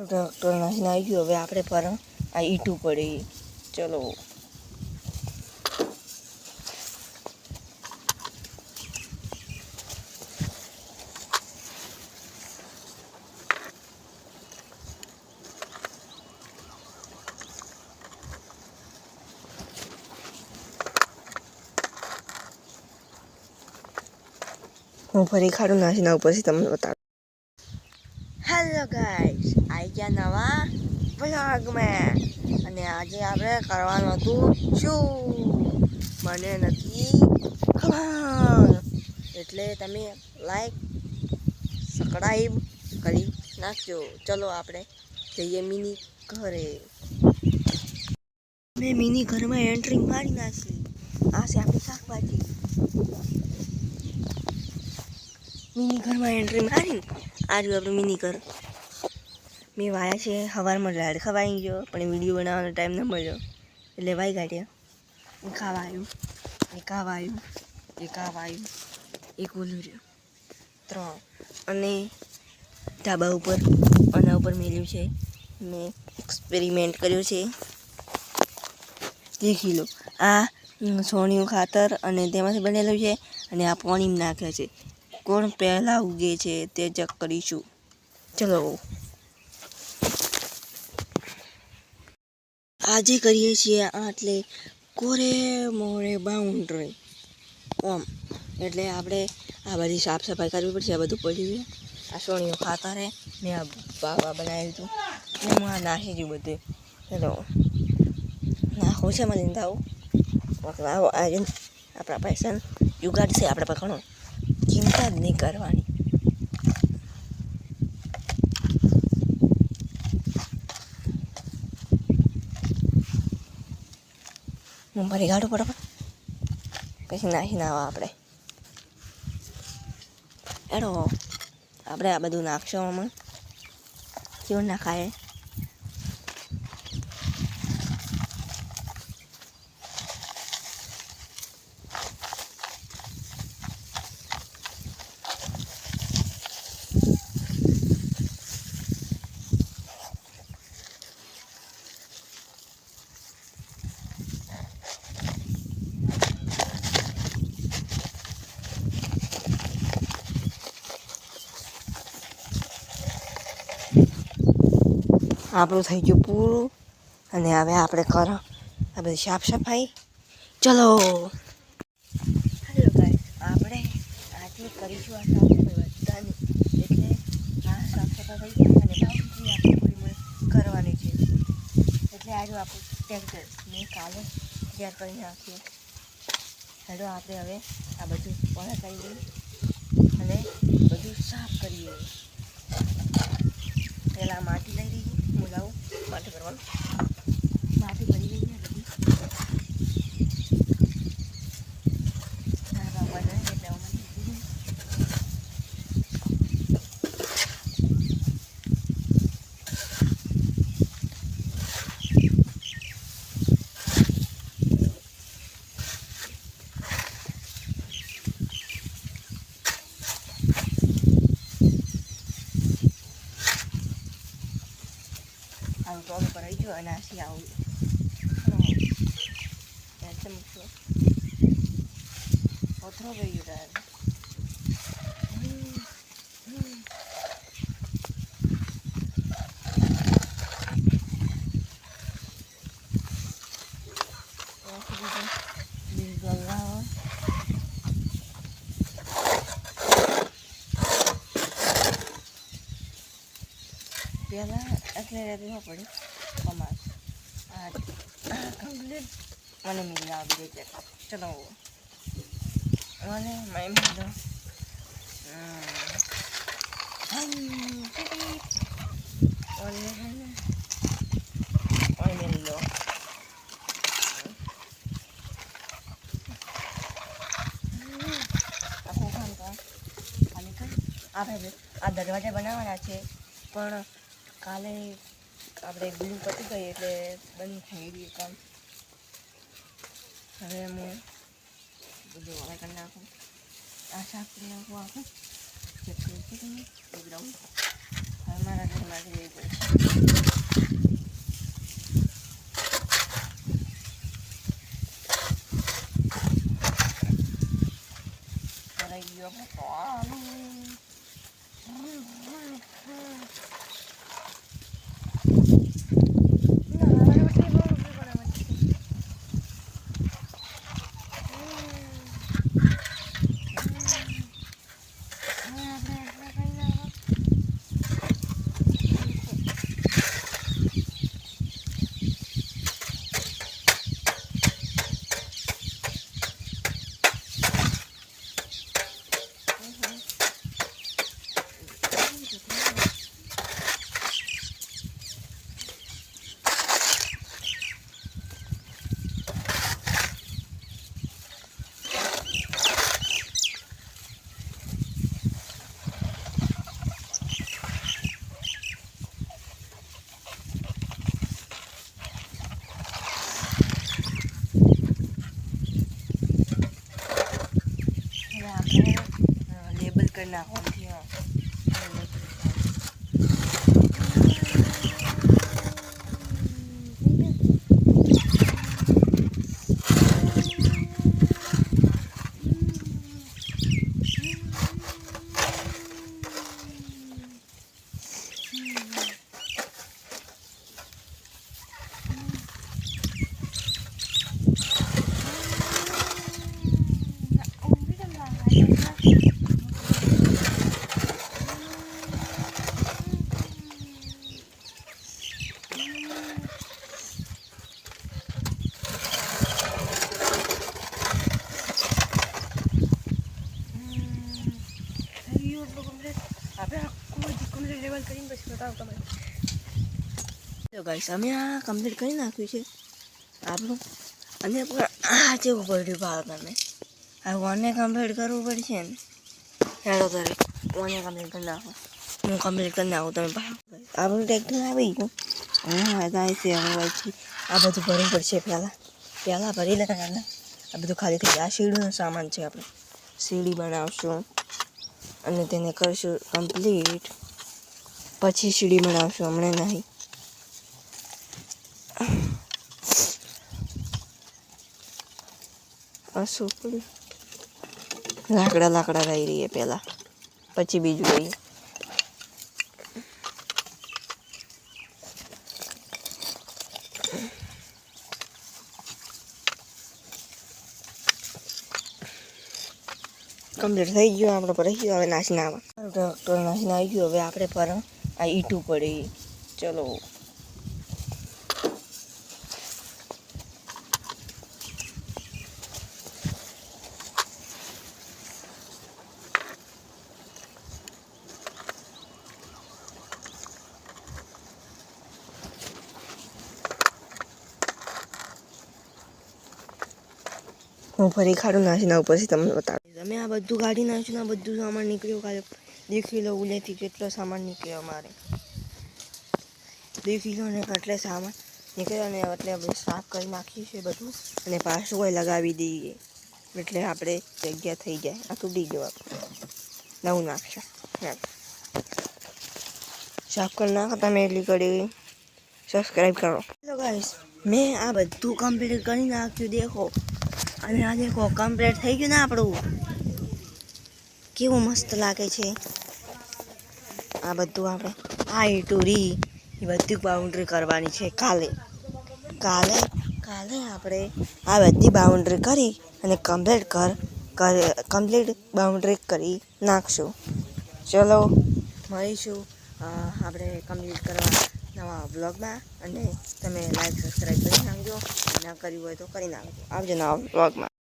Tractor નાખીને આવી ગયું. હવે આપણે પર આ ઈટું પડી. ચલો હું ફરી ખાડું નાખીને આવું પછી તમને બતાવું. હેલો ગાઈસ, આવી ગયા નવા વ્લોગમાં. અને આજે આપણે કરવાનું હતું શું મને નથી ખબર, એટલે તમે લાઈક સબસ્ક્રાઈબ કરી નાખજો. ચલો આપણે જઈએ મિની ઘરે. મેં મિની ઘરમાં એન્ટ્રી મારી નાખી. આ છે આપણી શાકભાજી. મિની ઘરમાં એન્ટ્રી મારી આ રહ્યું આપણું મિની ઘર. મેં વાયા છે સવારમાં રાડ ખવાઈ ગયો, પણ વિડીયો બનાવવાનો ટાઈમ ન મળ્યો એટલે વાઈ કાઢ્યા. એક ખાવા આવ્યું, એક આવા આવ્યું, એક આવા આવ્યું, એક ઓલું રહ્યું, 3. અને ધાબા ઉપર આના ઉપર મેલ્યું છે. મેં એક્સપેરિમેન્ટ કર્યો છે. દેખી લો, આ સોનિયું ખાતર અને તેમાંથી બનેલું છે. અને આ પાણીમાં નાખે છે. કોણ પહેલાં ઉગે છે તે ચેક કરીશું. ચલો આજે કરીએ છીએ આટલે કોરે મોરે બાઉન્ડ્રી ઓમ. એટલે આપણે આ બધી સાફ સફાઈ કરવી પડશે. આ બધું પડ્યું છે. આ સોનિયું ખાતર છે. મેં આ બાવા બનાવ્યું હતું ને હું આ નાખી દઉં બધું. ચલો નાખું છે મને આવું આવો આજે આપણા પૈસા જુગાડ છે આપણે પકડો. ચિંતા જ નહીં કરવાની. હું ભરી ગાડું પડે પછી નાખીને આવા આપણે એડો. આપણે આ બધું નાખશો આમાં કેવું નાખાય. આપણું થઈ ગયું પૂરું. અને હવે આપણે કરો આ બધી સાફ સફાઈ. ચલો હેલો ગાઈસ, આપણે આજે કરીશું આ સાફ સફાઈ બધાની. એટલે આ સાફ સફાઈ થઈ ગયા અને બાઉન્ડ્રી આપણે થોડી કરવાની છે. એટલે આજે આપણું ટ્રેક્ટર મેં કાલે તૈયાર કરી નાખ્યું. હેલો આપણે હવે આ બધું પોણા કરી દઈએ અને બધું સાફ કરીએ. પહેલાં માટી લઈ રહીએ. હું લાવું માટી ભરવાનું. માટી ભરી લઈએ બધી. આવું ટોલ પર આવી ગયો અને આસી આવું ચમકશો ઓથરો ભાઈ ગયો. પહેલાં એટલે રહેવું પડે કમાસ આ કમ્પ્લીટ મને મિલી આવી ગઈ છે. ચલો મને મેં મિલો મિલ લો. આપણે આ દરવાજા બનાવવાના છે, પણ કાલે આપણે બિલ પતી ગઈ એટલે બંધ થઈ ગયું કામ. હવે હું બધું હવે કરી નાખું. આ સાફ કરી નાખું આખું ચેક કરી હવે મારા ઘરમાંથી જઈ પડશે. કરી નાખવાથી ગાઈસ અમે આ કમ્પ્લીટ કરી નાખ્યું છે આપણું અને પણ આ જેવું પડ્યું બાળકોને આ ઓને કમ્પ્લીટ કરવું પડશે ને હેડો તારે ઓને કમ્પ્લીટ કરી નાખો હું કમ્પ્લીટ કરી નાખું તમે આપણું ટ્રેક્ટર આવી ગયું હા થાય છે હવે પછી આ બધું ભરવું પડશે પહેલાં ભરી લે આ બધું ખાલી થઈ જાય આ સીડીનો સામાન છે આપણે સીડી બનાવશું અને તેને કરશું કમ્પ્લીટ પછી સીડી બનાવશું હમણાં નહીં શું પડ્યું લાકડા રહી રહીએ પહેલાં પછી બીજું લઈએ કમ્પ્લીટ થઈ ગયું આપણે પર હવે નાસી ના આવે ટ્રેક્ટર નાસીને આવી ગયું હવે આપણે પર આ ઈટું પડી ચલો હું ફરી ખાડું નાખીને ઉપરથી તમને બતાવીશ અમે આ બધું કાઢી નાખ્યું ને આ બધું સામાન નીકળ્યું કાલે 2 કિલો ઉલેથી કેટલો સામાન નીકળ્યો અમારે 2 કિલો ને કેટલે સામાન નીકળ્યો ને એટલે આપણે સાફ કરી નાખીએ છીએ બધું અને પાછું કોઈ લગાવી દઈએ એટલે આપણે જગ્યા થઈ જાય આ તૂટી ગયો આપણે નવું નાખશે સાફ કરી નાખો તમે એટલી કરી સબસ્ક્રાઈબ કરો હેલો ગાઈસ મેં આ બધું કમ્પ્લીટ કરી નાખ્યું દેખો અને આ દેખો કમ્પ્લીટ થઈ ગયું ને આપણું કેવું મસ્ત લાગે છે આ બધું આપણે આ ટૂરી એ બધી બાઉન્ડ્રી કરવાની છે કાલે આપણે આ બધી બાઉન્ડ્રી કરી અને કમ્પ્લીટ બાઉન્ડ્રી કરી નાખશું ચલો મળીશું આપણે કમ્પ્લીટ કરવા નવા બ્લોગમાં અને તમે લાઈક સબસ્ક્રાઈબ કરી નાખજો ના કર્યું હોય તો કરી નાખજો આવજો નવા બ્લોગમાં